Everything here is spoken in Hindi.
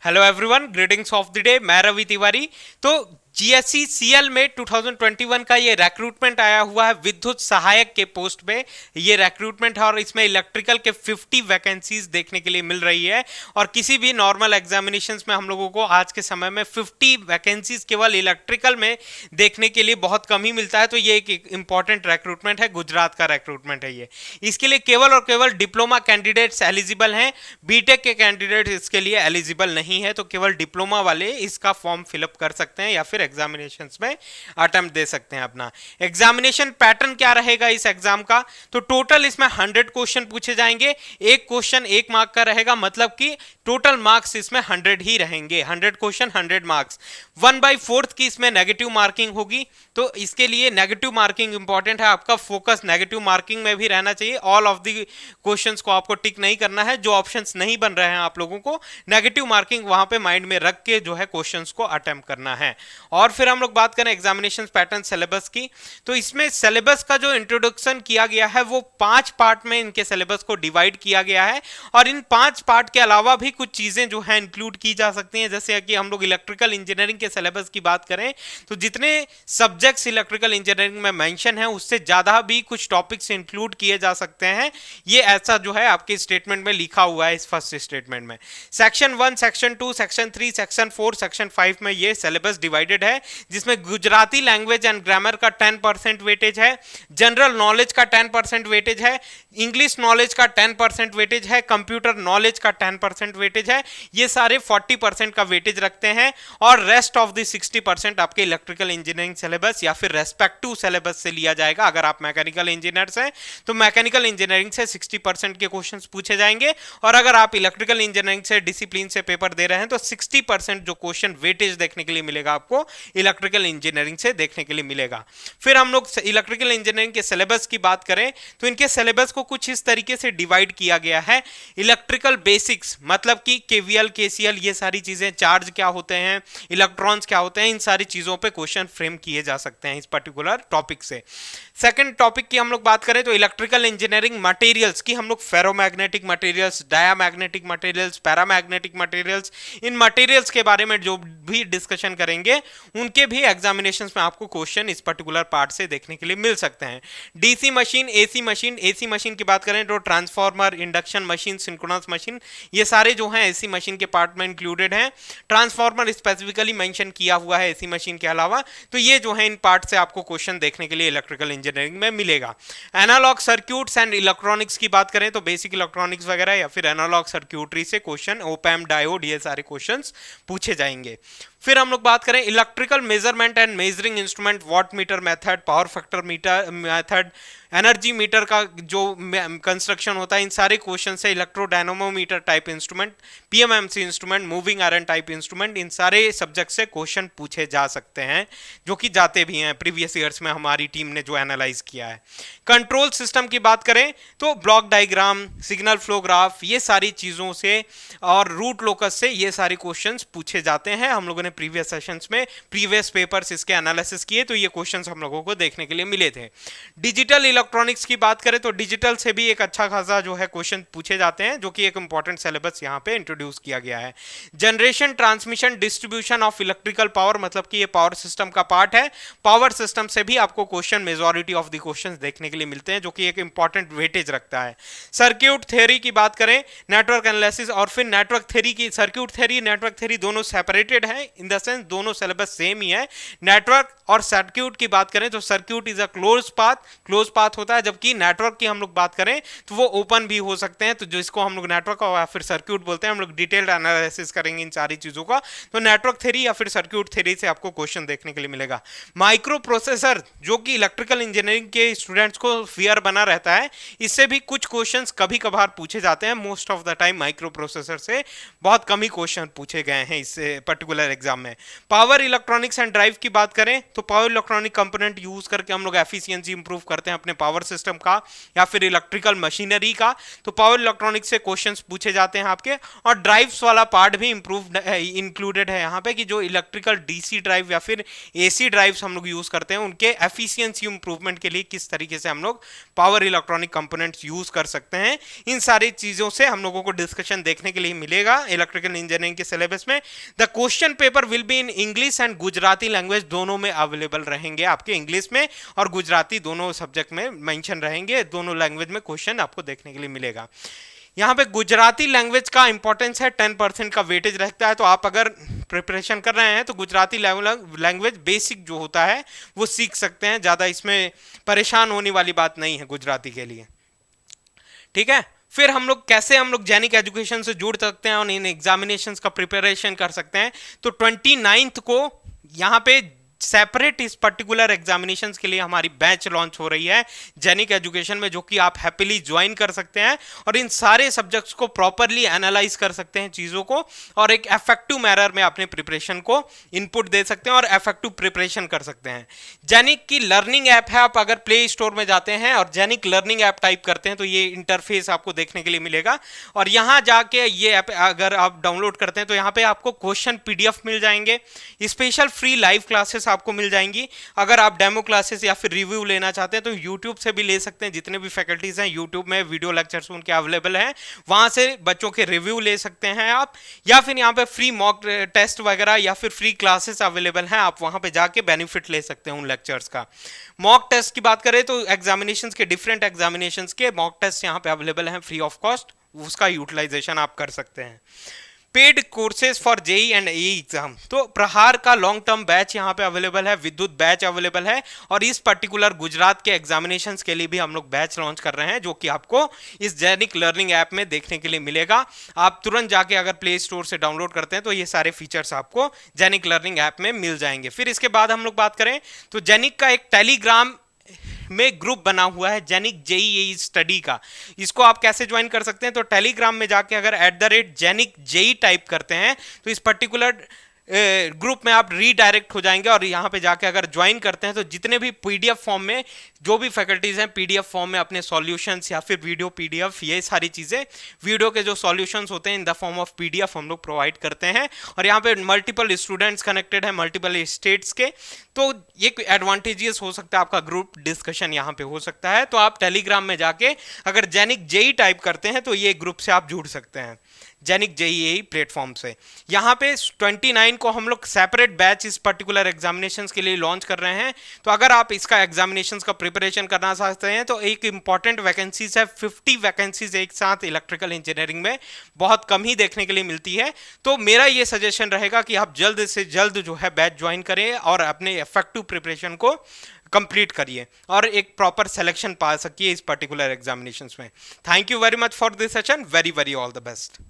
Hello everyone, greetings of the day. मैं रवि तिवारी। तो जीएससी सीएल में 2021 का ये रिक्रूटमेंट आया हुआ है विद्युत सहायक के पोस्ट पे। ये रिक्रूटमेंट है और इसमें इलेक्ट्रिकल के 50 वैकेंसीज देखने के लिए मिल रही है। और किसी भी नॉर्मल एग्जामिनेशंस में हम लोगों को आज के समय में 50 वैकेंसीज केवल इलेक्ट्रिकल में देखने के लिए बहुत कम ही मिलता है। तो ये एक इंपॉर्टेंट रिक्रूटमेंट है, गुजरात का रिक्रूटमेंट है ये। इसके लिए केवल और केवल डिप्लोमा कैंडिडेट्स एलिजिबल हैं, बीटेक के कैंडिडेट इसके लिए एलिजिबल नहीं है। तो केवल डिप्लोमा वाले इसका फॉर्म फिलअप कर सकते हैं या फिर एग्जामिनेशंस में अटेम्प्ट दे सकते हैं अपना। एग्जामिनेशन पैटर्न क्या रहेगा इस एग्जाम का? तो टोटल इसमें 100 क्वेश्चन पूछे जाएंगे। एक क्वेश्चन 1 मार्क का रहेगा, मतलब कि टोटल मार्क्स इसमें 100 ही रहेंगे। 100 क्वेश्चन 100 मार्क्स। 1/4 की इसमें नेगेटिव मार्किंग होगी। तो इसके लिए नेगेटिव मार्किंग इंपॉर्टेंट है। आपका फोकस नेगेटिव मार्किंग में भी रहना चाहिए। ऑल ऑफ द क्वेश्चंस को आपको टिक नहीं करना है। जो ऑप्शंस नहीं बन रहे हैं आप लोगों को नेगेटिव मार्किंग वहां पे माइंड में रख के जो है क्वेश्चंस को अटेम्प्ट करना है। और फिर हम लोग बात करें एग्जामिनेशन पैटर्न सिलेबस की, तो इसमें सिलेबस का जो इंट्रोडक्शन किया गया है वो 5 पार्ट में इनके सिलेबस को डिवाइड किया गया है। और इन 5 पार्ट के अलावा भी कुछ चीजें जो है इंक्लूड की जा सकती हैं। जैसे कि हम लोग इलेक्ट्रिकल इंजीनियरिंग के सिलेबस की बात करें तो जितने सब्जेक्ट्स इलेक्ट्रिकल इंजीनियरिंग में मेंशन है उससे ज्यादा भी कुछ टॉपिक्स इंक्लूड किए जा सकते हैं। ये ऐसा जो है आपके स्टेटमेंट में लिखा हुआ है इस फर्स्ट स्टेटमेंट में। Section 1, section 2, section 3, section 4, section 5 में ये सिलेबस डिवाइडेड है, जिसमें गुजराती लैंग्वेज एंड ग्रामर का 10% वेटेज है, जनरल नॉलेज का 10% वेटेज है, इंग्लिश नॉलेज का 10% वेटेज है, कंप्यूटर नॉलेज का 10% वेटेज है। ये सारे 40% का वेटेज रखते हैं। और रेस्ट ऑफ द 60% आपके इलेक्ट्रिकल इंजीनियरिंग सिलेबस या फिर रेस्पेक्टिव सिलेबस से लिया जाएगा। अगर आप मैकेनिकल इंजीनियर्स हैं तो मैकेनिकल इंजीनियरिंग से 60% के क्वेश्चंस पूछे जाएंगे। और अगर आप इलेक्ट्रिकल इंजीनियरिंग से डिसिप्लिन से पेपर दे रहे हैं तो 60% जो क्वेश्चन वेटेज देखने के लिए मिलेगा आपको इलेक्ट्रिकल इंजीनियरिंग से देखने के लिए मिलेगा। फिर हम लोग इलेक्ट्रिकल इंजीनियरिंग के सिलेबस की बात करें तो इनके सिलेबस को कुछ इस तरीके से डिवाइड किया गया है। इलेक्ट्रिकल बेसिक्स, मतलब कि केवीएल, केसीएल, ये सारी चीजें, चार्ज क्या होते हैं, इलेक्ट्रॉन्स क्या होते हैं, इन सारी चीजों पे क्वेश्चन फ्रेम किए जा सकते हैं इस पर्टिकुलर टॉपिक से। सेकंड टॉपिक की हम लोग बात करें तो इलेक्ट्रिकल इंजीनियरिंग मटेरियल्स की हम लोग ferromagnetic materials, diamagnetic materials, paramagnetic materials, इन मटेरियल्स के बारे में जो भी डिस्कशन करेंगे उनके भी एग्जामिनेशंस में आपको क्वेश्चन इस पर्टिकुलर पार्ट से देखने के लिए मिल सकते हैं। DC machine, AC machine, AC machine की बात करें तो transformer, induction machine, synchronous machine, ये सारे जो हैं एसी मशीन के पार्ट में इंक्लूडेड हैं। ट्रांसफार्मर स्पेसिफिकली मेंशन किया हुआ है एसी मशीन के अलावा। तो ये जो है इन पार्ट से आपको क्वेश्चन देखने के लिए इलेक्ट्रिकल इंजीनियरिंग में मिलेगा। एनालॉग सर्क्यूट्स एंड इलेक्ट्रॉनिक्स की बात करें तो बेसिक इलेक्ट्रॉनिक्स वगैरह या फिर एनालॉग सर्क्यूटरी से क्वेश्चन, ओपैम्प, डायोड, ये सारे क्वेश्चंस पूछे जाएंगे। फिर हम लोग बात करें electrical measurement and measuring instrument, watt meter method, power factor meter method, energy meter का जो कंस्ट्रक्शन होता है, इन सारे क्वेश्चन से electrodynamometer type instrument, PMMC instrument, moving iron type instrument, इन सारे सब्जेक्ट से क्वेश्चन पूछे जा सकते हैं, जो कि जाते भी हैं प्रीवियस ईयर्स में हमारी टीम ने जो एनालाइज किया है। कंट्रोल सिस्टम की बात करें तो block diagram, signal flow graph, ये सारी चीजों से और रूट लोकस से ये सारे क्वेश्चंस पूछे जाते हैं। हम लोगों ने प्रीवियस सेशंस में प्रीवियस पेपर्स इसके एनालिसिस किए तो ये क्वेश्चंस हम लोगों को देखने के लिए मिले थे। डिजिटल इलेक्ट्रॉनिक्स की बात करें तो डिजिटल से भी एक अच्छा खासा जो है क्वेश्चन पूछे जाते हैं, जो कि एक इंपॉर्टेंट सिलेबस यहाँ पे इंट्रोड्यूस किया गया है। Generation, transmission, distribution of electrical power, मतलब कि ये पावर सिस्टम का पार्ट है। पावर सिस्टम से भी आपको question, majority of the question देखने के लिए मिलते हैं, जो कि एक इंपॉर्टेंट वेटेज रखता है। सर्क्यूट थ्योरी की बात करें, नेटवर्क एनालिसिस और फिर नेटवर्क थ्योरी की, सर्क्यूट थ्योरी, नेटवर्क थ्योरी दोनों सेपरेटेड है, इन द सेंस दोनों सिलेबस सेम ही है। नेटवर्क और सर्क्यूट की बात करें तो circuit is a close path होता है, जबकि नेटवर्क की हम लोग बात करें तो वो ओपन भी हो सकते हैं। तो जिसको हम लोग नेटवर्क और फिर सर्क्यूट बोलते हैं, हम लोग डिटेल्ड एनालिसिस करेंगे इन सारी चीजों का। तो नेटवर्क थ्योरी या फिर सर्क्यूट थ्योरी से आपको क्वेश्चन देखने के लिए मिलेगा। माइक्रो प्रोसेसर, जो कि इलेक्ट्रिकल इंजीनियरिंग के स्टूडेंट्स को फियर बना रहता है, इससे भी कुछ क्वेश्चंस कभी कभार पूछे जाते हैं। Most of the time micro processor से बहुत कम ही क्वेश्चन पूछे गए हैं इस पर्टिकुलर एग्जाम में। पावर इलेक्ट्रॉनिक्स एंड ड्राइव की बात करें तो पावर इलेक्ट्रॉनिक कंपोनेंट यूज करके हम लोग एफिशिएंसी इंप्रूव करते हैं अपने पावर सिस्टम का या फिर इलेक्ट्रिकल मशीनरी का। तो पावर इलेक्ट्रॉनिक्स से क्वेश्चंस पूछे जाते हैं आपके। और ड्राइव्स वाला पार्ट भी इंप्रूव इंक्लूडेड है यहाँ पे कि जो इलेक्ट्रिकल डीसी ड्राइव या फिर एसी ड्राइव्स हम लोग यूज करते हैं उनके एफिशिएंसी इंप्रूवमेंट के लिए किस तरीके से हम लोग पावर इलेक्ट्रॉनिक कंपोनेंट्स यूज कर सकते हैं, इन सारी चीजों से हम लोगों को डिस्कशन देखने के लिए मिलेगा इलेक्ट्रिकल इंजीनियरिंग के सिलेबस में। The question paper will be in English and Gujarati language, दोनों में अवेलेबल रहेंगे आपके, इंग्लिश में और गुजराती दोनों सब्जेक्ट में मेंशन रहेंगे, दोनों लैंग्वेज में क्वेश्चन आपको देखने के लिए मिलेगा। यहाँ पे गुजराती लैंग्वेज का इंपॉर्टेंस है, 10% का वेटेज रहता है। तो आप अगर प्रिपरेशन कर रहे हैं तो गुजराती लैंग्वेज बेसिक जो होता है वो सीख सकते हैं, ज़्यादा इसमें परेशान होने वाली बात नहीं है गुजराती के लिए, ठीक है। फिर हम लोग कैसे हम लोग जैनिक एजुकेशन से जुड़ सकते हैं और इन एग्जामिनेशंस का प्रिपरेशन कर सकते हैं। तो 29 को यहाँ पे सेपरेट इस पर्टिकुलर एग्जामिनेशंस के लिए हमारी बैच लॉन्च हो रही है जैनिक एजुकेशन में, जो कि आप हैप्पीली ज्वाइन कर सकते हैं और इन सारे सब्जेक्ट्स को प्रॉपरली एनालाइज कर सकते हैं चीज़ों को, और एक इफेक्टिव मैनर में अपने प्रिपरेशन को इनपुट दे सकते हैं और इफेक्टिव प्रिपरेशन कर सकते हैं। जैनिक की लर्निंग ऐप है, आप अगर प्ले स्टोर में जाते हैं और जैनिक लर्निंग ऐप टाइप करते हैं तो ये इंटरफेस आपको देखने के लिए मिलेगा। और यहाँ जाके ये ऐप अगर आप डाउनलोड करते हैं तो यहाँ पे आपको क्वेश्चन PDF मिल जाएंगे, स्पेशल फ्री लाइव क्लासेस आपको मिल जाएंगी। अगर आप डेमो क्लासेस या फिर रिव्यू लेना चाहते हैं तो यूट्यूब से भी ले सकते हैं, जितने भी फैकल्टीज हैं यूट्यूब में वीडियो लेक्चर्स उनके अवेलेबल हैं, वहां से बच्चों के रिव्यू ले सकते हैं आप, या फिर यहाँ पे फ्री मॉक टेस्ट वगैरह या फिर फ्री क्लासेस अवेलेबल हैं, आप वहां पे जाके बेनिफिट ले सकते हैं उन लेक्चर्स का। मॉक टेस्ट की बात करें तो एग्जामिनेशंस के डिफरेंट एग्जामिनेशंस के मॉक टेस्ट यहाँ पे अवेलेबल हैं फ्री ऑफ कॉस्ट, उसका यूटिलाइजेशन आप कर सकते हैं। Paid courses for JE and AE exam, तो प्रहार का लॉन्ग टर्म बैच यहाँ पे अवेलेबल है, विद्युत बैच अवेलेबल है, और इस पर्टिकुलर गुजरात के एग्जामिनेशंस के लिए भी हम लोग बैच लॉन्च कर रहे हैं जो कि आपको इस जैनिक लर्निंग ऐप में देखने के लिए मिलेगा। आप तुरंत जाके अगर प्ले स्टोर से डाउनलोड करते हैं तो ये सारे फीचर्स आपको जैनिक लर्निंग ऐप में मिल जाएंगे। फिर इसके बाद हम लोग बात करें तो जैनिक का एक टेलीग्राम में ग्रुप बना हुआ है जैनिक जेई स्टडी का, इसको आप कैसे ज्वाइन कर सकते हैं। तो टेलीग्राम में जाके अगर @जैनिक जेई टाइप करते हैं तो इस पर्टिकुलर ग्रुप में आप रीडायरेक्ट हो जाएंगे, और यहाँ पे जाके अगर ज्वाइन करते हैं तो जितने भी PDF फॉर्म में जो भी फैकल्टीज हैं PDF फॉर्म में अपने सॉल्यूशंस या फिर वीडियो PDF ये सारी चीज़ें, वीडियो के जो सॉल्यूशंस होते हैं in the form of PDF हम लोग प्रोवाइड करते हैं। और यहाँ पे मल्टीपल स्टूडेंट्स कनेक्टेड है मल्टीपल स्टेट्स के, तो ये एडवांटेजेस हो सकता है, आपका ग्रुप डिस्कशन यहाँ पे हो सकता है। तो आप टेलीग्राम में जाके अगर जैनिक जेई टाइप करते हैं तो ये ग्रुप से आप जुड़ सकते हैं जैनिक जेई प्लेटफॉर्म से। यहाँ पे 29 को हम लोग सेपरेट बैच इस पर्टिकुलर एग्जामिनेशंस के लिए लॉन्च कर रहे हैं। तो अगर आप इसका एग्जामिनेशंस का प्रिपरेशन करना चाहते हैं तो एक इंपॉर्टेंट वैकेंसीज है, 50 वैकेंसीज एक साथ इलेक्ट्रिकल इंजीनियरिंग में बहुत कम ही देखने के लिए मिलती है। तो मेरा ये सजेशन रहेगा कि आप जल्द से जल्द जो है बैच ज्वाइन करें और अपने इफेक्टिव प्रिपरेशन को कंप्लीट करिए और एक प्रॉपर सिलेक्शन पा सकिए इस पर्टिकुलर एग्जामिनेशंस में। Thank you very much for this session, very very all the best.